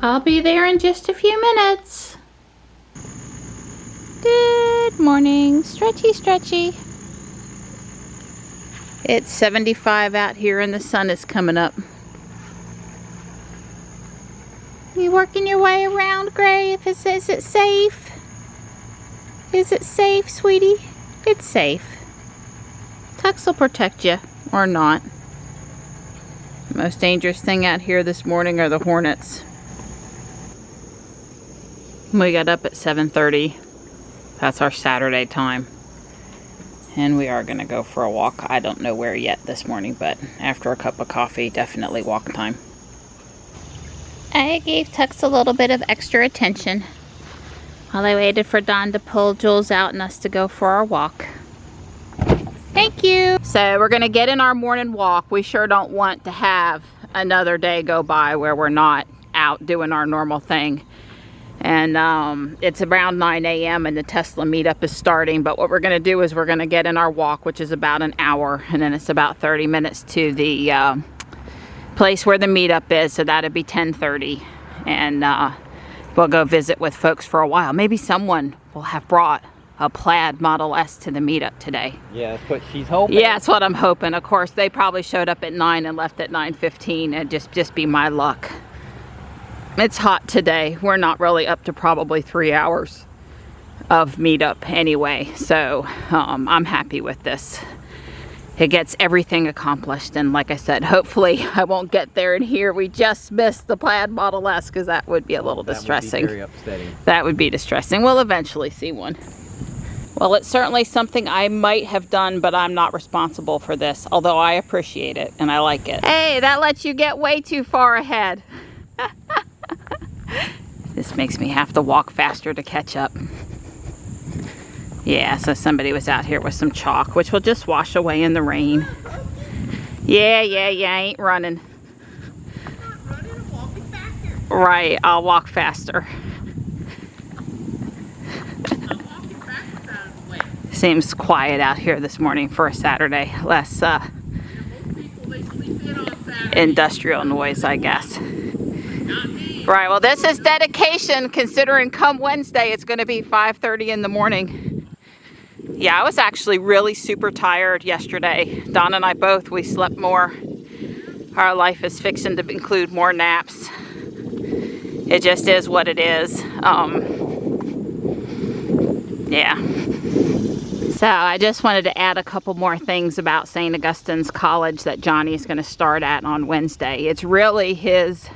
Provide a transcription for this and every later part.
I'll be there in just a few minutes. Good morning, stretchy, stretchy. It's 75 out here and the sun is coming up. You working your way around, Gray? Is it safe? Is it safe, sweetie? It's safe. Tux will protect you, or not. The most dangerous thing out here this morning are the hornets. We got up at 7:30. That's our Saturday time. And we are going to go for a walk. I don't know where yet this morning, but after a cup of coffee, definitely walk time. I gave Tux a little bit of extra attention while I waited for Don to pull Jules out and us to go for our walk. Thank you. So we're going to get in our morning walk. We sure don't want to have another day go by where we're not out doing our normal thing. And it's around 9 a.m. and the Tesla meetup is starting. But what we're going to do is we're going to get in our walk, which is about an hour. And then it's about 30 minutes to the place where the meetup is. So that'll be 10:30. And we'll go visit with folks for a while. Maybe someone will have brought a plaid Model S to the meetup today. Yeah, that's what she's hoping. Yeah, that's what I'm hoping. Of course, they probably showed up at 9 and left at 9:15. It'd just be my luck. It's hot today. We're not really up to probably 3 hours of meetup anyway, so I'm happy with this. It gets everything accomplished, and like I said, hopefully I won't get there and hear we just missed the plaid Model S, because that would be a little distressing. That would be very upsetting. That would be distressing. We'll eventually see one. Well, it's certainly something I might have done, but I'm not responsible for this, although I appreciate it and I like it. Hey, that lets you get way too far ahead. This makes me have to walk faster to catch up. Yeah, so somebody was out here with some chalk, which will just wash away in the rain. Yeah, I ain't running. Right, I'll walk faster. Seems quiet out here this morning for a Saturday. Less industrial noise, I guess. Right, well, this is dedication, considering come Wednesday it's going to be 5:30 in the morning. Yeah, I was actually really super tired yesterday. Don and I both, we slept more. Our life is fixing to include more naps. It just is what it is. Yeah. So I just wanted to add a couple more things about St. Augustine's College that Johnny is going to start at on Wednesday. It's really his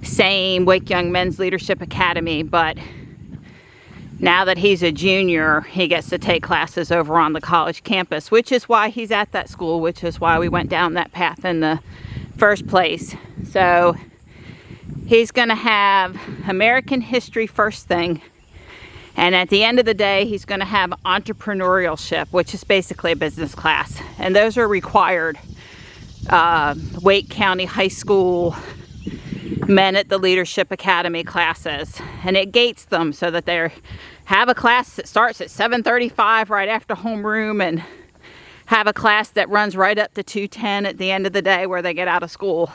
same Wake Young Men's Leadership Academy, but now that he's a junior, he gets to take classes over on the college campus, which is why he's at that school, which is why we went down that path in the first place. So he's going to have American history first thing, and at the end of the day, he's going to have entrepreneurship, which is basically a business class, and those are required Wake County High School Men at the Leadership Academy classes, and it gates them so that they have a class that starts at 7:35 right after homeroom, and have a class that runs right up to 2:10 at the end of the day where they get out of school.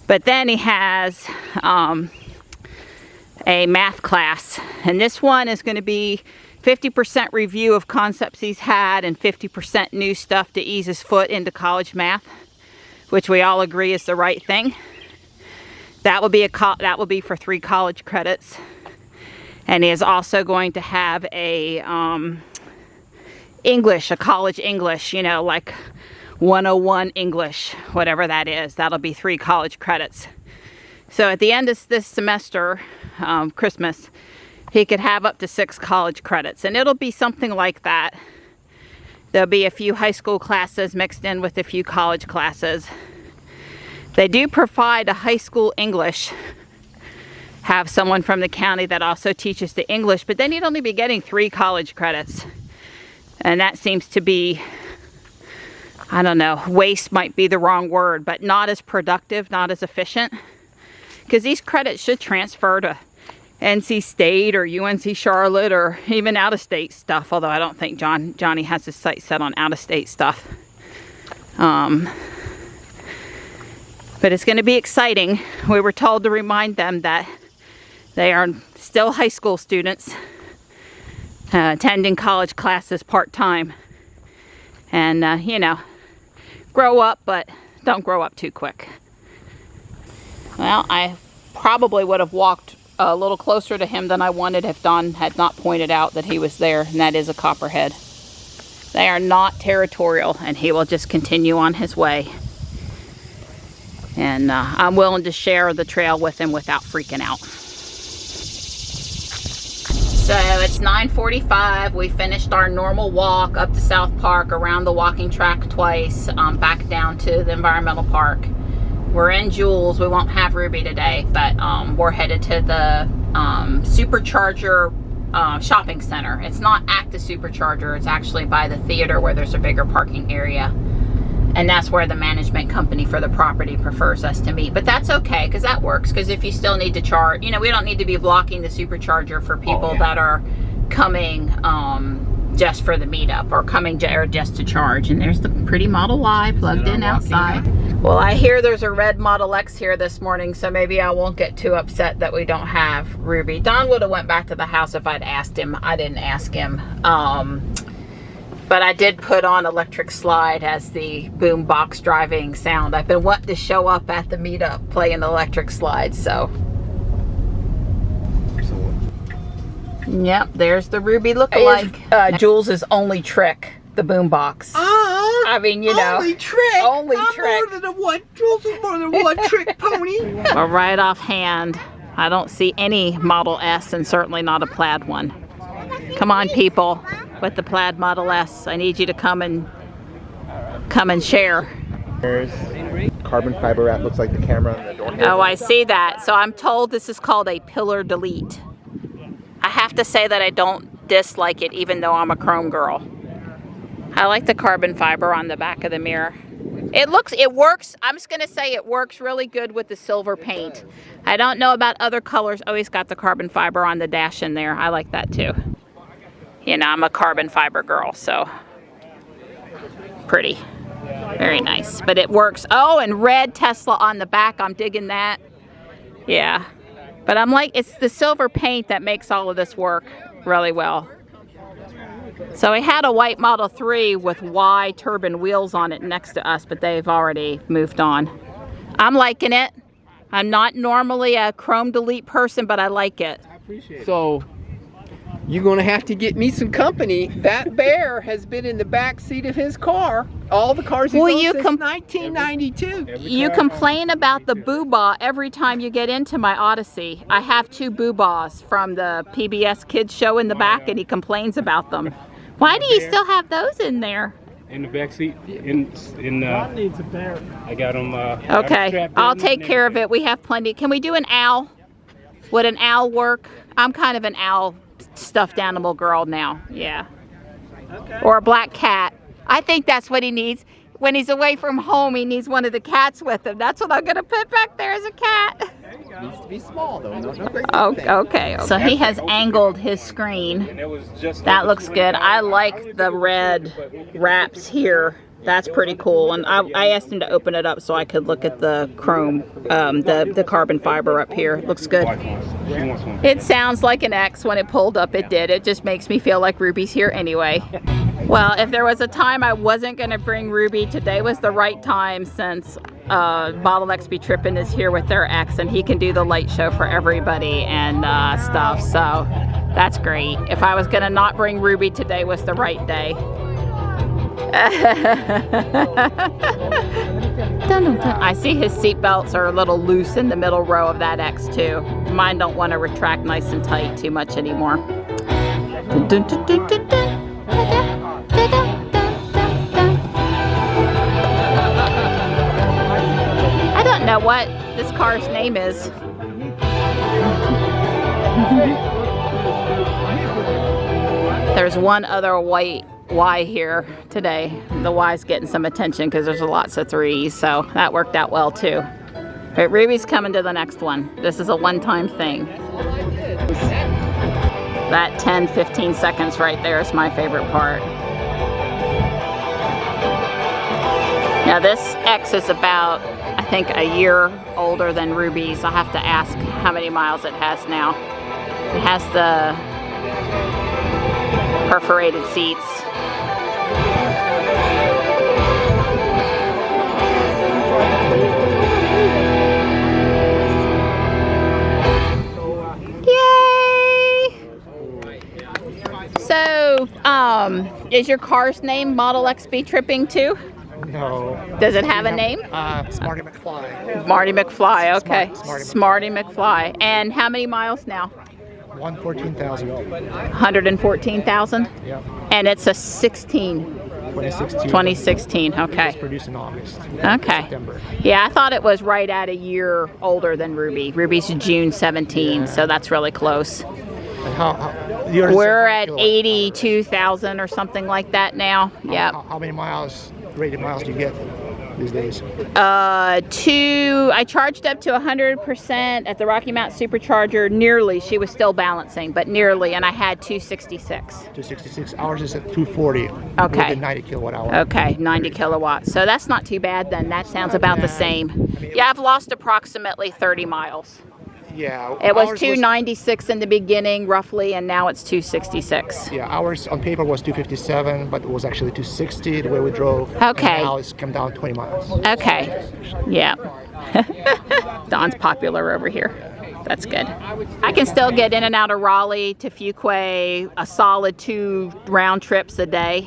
But then he has a math class, and this one is going to be 50% review of concepts he's had and 50% new stuff to ease his foot into college math, which we all agree is the right thing. That will be for 3 college credits, and he is also going to have a English, a college English, you know, like 101 English, whatever that is. That'll be 3 college credits. So at the end of this semester, Christmas, he could have up to 6 college credits, and it'll be something like that. There'll be a few high school classes mixed in with a few college classes. They do provide a high school English, have someone from the county that also teaches the English, but then he'd only be getting 3 college credits. And that seems to be, I don't know, waste might be the wrong word, but not as productive, not as efficient. Because these credits should transfer to NC State or UNC Charlotte or even out-of-state stuff, although I don't think Johnny has his sights set on out-of-state stuff. But it's going to be exciting. We were told to remind them that they are still high school students attending college classes part-time. And, you know, grow up, but don't grow up too quick. Well, I probably would have walked a little closer to him than I wanted if Don had not pointed out that he was there, and that is a copperhead. They are not territorial, and he will just continue on his way. And I'm willing to share the trail with him without freaking out. So it's 9:45. We finished our normal walk up to South Park, around the walking track twice, back down to the environmental park. We're in Jules. We won't have Ruby today, but we're headed to the Supercharger shopping center. It's not at the Supercharger. It's actually by the theater where there's a bigger parking area. And that's where the management company for the property prefers us to meet. But that's okay, because that works. Because if you still need to charge, you know, we don't need to be blocking the Supercharger for people that are coming just for the meetup or coming just to charge. And there's the pretty Model Y plugged in outside. Well, I hear there's a red Model X here this morning, so maybe I won't get too upset that we don't have Ruby. Don would have went back to the house if I'd asked him. I didn't ask him. But I did put on Electric Slide as the boom box driving sound. I've been wanting to show up at the meetup playing Electric Slide, so. Yep, there's the Ruby lookalike. Jules' only trick, the boom box. I mean, you know. Only trick? Only trick. More than one. Jules is more than one trick pony. Well, right offhand, I don't see any Model S, and certainly not a plaid one. Come on, people. With the plaid Model S, I need you to come and share. There's carbon fiber wrap, looks like the camera on the door. Oh, I see that. So I'm told this is called a pillar delete. I have to say that I don't dislike it, even though I'm a chrome girl. I like the carbon fiber on the back of the mirror. It works. I'm just gonna say it works really good with the silver paint. I don't know about other colors. Oh, he's got the carbon fiber on the dash in there. I like that too. You know, I'm a carbon fiber girl, so pretty. Very nice. But it works. Oh, and red Tesla on the back. I'm digging that. Yeah. But I'm like, it's the silver paint that makes all of this work really well. So we had a white Model 3 with Y turbine wheels on it next to us, but they've already moved on. I'm liking it. I'm not normally a chrome delete person, but I like it. I appreciate it. So, you're gonna have to get me some company. That bear has been in the back seat of his car. All the cars he's owned since 1992. You complain about the boo-bah every time you get into my Odyssey. I have 2 boo-bahs from the PBS Kids show in the back, and he complains about them. Why do you still have those in there? In the back seat. Ron needs a bear. I got them. Okay, I'll take care of it. We have plenty. Can we do an owl? Would an owl work? I'm kind of an owl stuffed animal girl now. Yeah. Okay. Or a black cat. I think that's what he needs. When he's away from home, he needs one of the cats with him. That's what I'm going to put back there as a cat. It needs to be small, though. Okay. So he has angled his screen. That looks good. I like the red wraps here. That's pretty cool. And I asked him to open it up so I could look at the chrome, the carbon fiber up here. It looks good. It sounds like an X. When it pulled up, it did. It just makes me feel like Ruby's here anyway. Well, if there was a time I wasn't going to bring Ruby, today was the right time, since Model X Be Trippin' is here with their X, and he can do the light show for everybody and stuff. So that's great. If I was going to not bring Ruby, today was the right day. I see his seat belts are a little loose in the middle row of that X too. Mine don't want to retract nice and tight too much anymore. I don't know what this car's name is. There's one other white Y here today. The Y's getting some attention because there's lots of 3s, so that worked out well too. But Ruby's coming to the next one. This is a one-time thing. That 10-15 seconds right there is my favorite part. Now this X is about, I think, a year older than Ruby's. I'll have to ask how many miles it has now. It has the perforated seats. Yay! So, is your car's name Model XB Tripping too? No. Does it have a name? Smarty McFly. Marty McFly, okay. Smarty McFly. And how many miles now? 114,000. 114,000? Yep. And it's a 2016, okay. It was produced in August. Okay. September. Yeah, I thought it was right at a year older than Ruby. Ruby's June 17, Yeah. so that's really close. And We're at 82,000 or something like that now. Yep. How many miles, rated miles do you get these days? I charged up to 100% at the Rocky Mountain Supercharger. Nearly, she was still balancing, but nearly, and I had 266. 266. Ours is at 240. Okay. With 90 kilowatt hour. Okay, 90 kilowatts. So that's not too bad then. That sounds about the same. Yeah, I've lost approximately 30 miles. Yeah. It was 296 in the beginning, roughly, and now it's 266. Yeah, ours on paper was 257, but it was actually 260 the way we drove. Okay. And now it's come down 20 miles. Okay. Yeah. Don's popular over here. That's good. I can still get in and out of Raleigh to Fuquay a solid 2 round trips a day.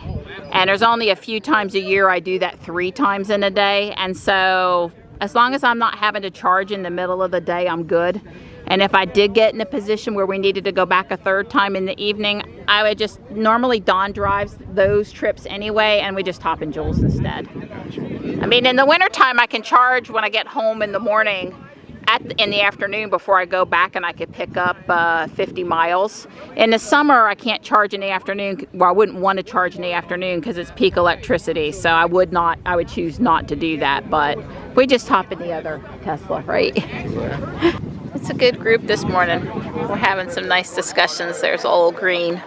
And there's only a few times a year I do that 3 times in a day. And so as long as I'm not having to charge in the middle of the day, I'm good. And if I did get in a position where we needed to go back a 3rd time in the evening, I would just, normally Dawn drives those trips anyway, and we just hop in Jules instead. I mean, in the wintertime, I can charge when I get home in the morning, in the afternoon before I go back, and I could pick up 50 miles. In the summer, I can't charge in the afternoon. Well, I wouldn't want to charge in the afternoon because it's peak electricity, so I would choose not to do that, but we just hop in the other Tesla, right? It's a good group this morning. We're having some nice discussions. There's Old Green.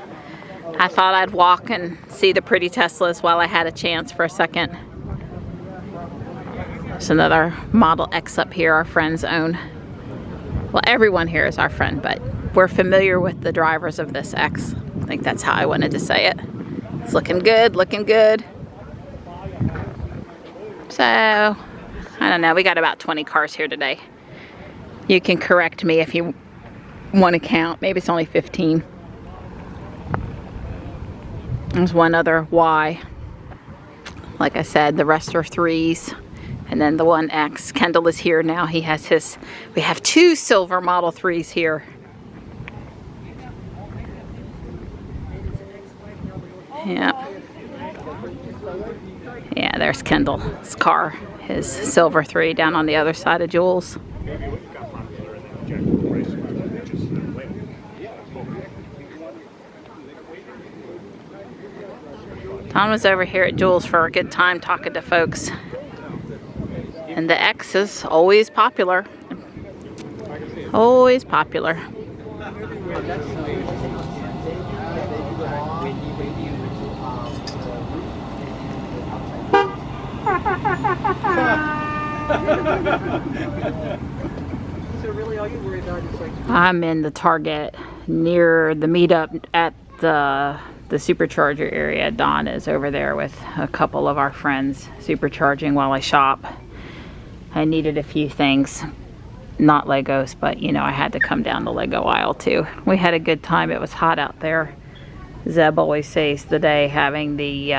I thought I'd walk and see the pretty Teslas while I had a chance for a second. There's another Model X up here our friends own. Well, everyone here is our friend, but we're familiar with the drivers of this X. I think that's how I wanted to say it. It's looking good, looking good. So, I don't know, we got about 20 cars here today. You can correct me if you want to count. Maybe it's only 15. There's one other Y. Like I said, the rest are 3s. And then the one X. Kendall is here now. He has his, we have 2 silver Model 3s here. Yeah. Yeah, there's Kendall's car. His silver 3 down on the other side of Jules. Tom was over here at Jules for a good time talking to folks. And the X is always popular. Always popular. I'm in the Target near the meetup at the supercharger area. Dawn is over there with a couple of our friends supercharging while I shop. I needed a few things, not Legos, but you know, I had to come down the Lego aisle too. We had a good time. It was hot out there. Zeb always saves the day having the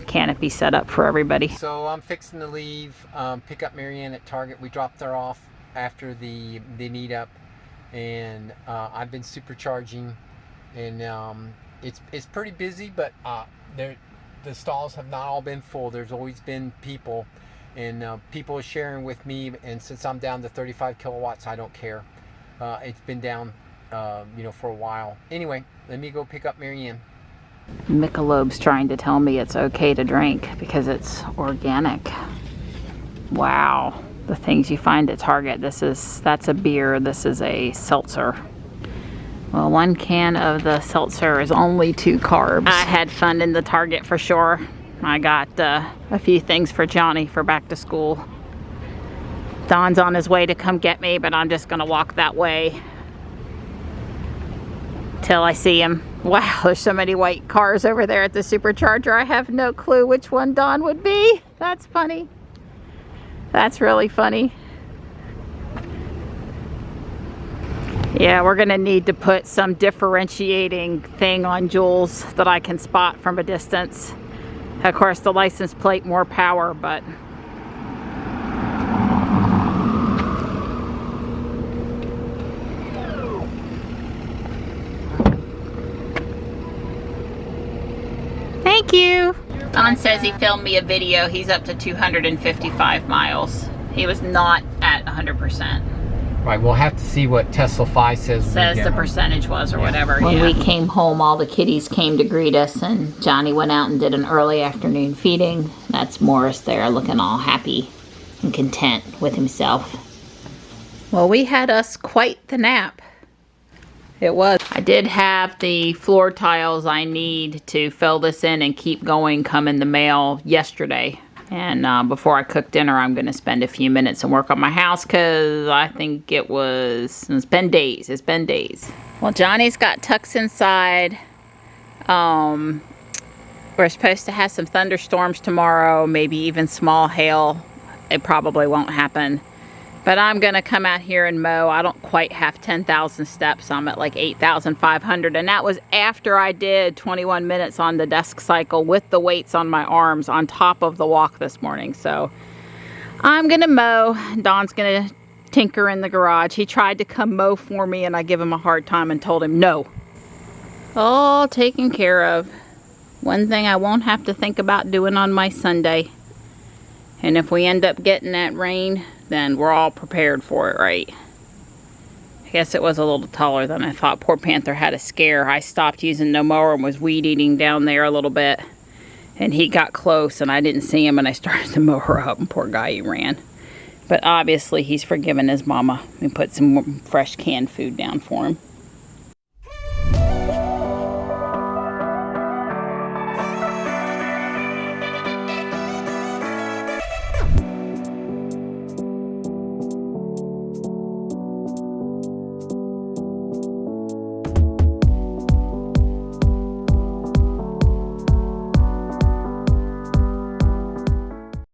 canopy set up for everybody. So I'm fixing to leave, pick up Marianne at Target. We dropped her off after the meetup, and I've been supercharging, and it's pretty busy, but the stalls have not all been full. There's always been people, and people are sharing with me, and since I'm down to 35 kilowatts, I don't care. It's been down for a while. Anyway, let me go pick up Marianne. Michelob's trying to tell me it's okay to drink because it's organic. Wow, the things you find at Target. That's a beer, this is a seltzer. Well, 1 can of the seltzer is only 2 carbs. I had fun in the Target for sure. I got a few things for Johnny for back to school. Don's on his way to come get me, but I'm just gonna walk that way till I see him. Wow, there's so many white cars over there at the supercharger. I have no clue which one Don would be. That's funny. That's really funny. Yeah, we're gonna need to put some differentiating thing on Jules that I can spot from a distance. Of course, the license plate, more power, but thank you. Don says he filmed me a video. He's up to 255 miles. He was not at 100%. Right, we'll have to see what Tesla 5 says The percentage was or whatever. When we came home, all the kitties came to greet us, and Johnny went out and did an early afternoon feeding. That's Morris there looking all happy and content with himself. Well, we had us quite the nap. It was. I did have the floor tiles I need to fill this in and keep going come in the mail yesterday. And before I cook dinner, I'm going to spend a few minutes and work on my house because I think it's been days. It's been days. Well, Johnny's got tucks inside. We're supposed to have some thunderstorms tomorrow, maybe even small hail. It probably won't happen. But I'm going to come out here and mow. I don't quite have 10,000 steps. I'm at like 8,500. And that was after I did 21 minutes on the desk cycle with the weights on my arms on top of the walk this morning. So I'm going to mow. Don's going to tinker in the garage. He tried to come mow for me and I give him a hard time and told him no. All taken care of. One thing I won't have to think about doing on my Sunday. And if we end up getting that rain, then we're all prepared for it, right? I guess it was a little taller than I thought. Poor Panther had a scare. I stopped using no mower and was weed eating down there a little bit. And he got close and I didn't see him and I started to mow her up and poor guy, he ran. But obviously he's forgiven his mama and put some fresh canned food down for him.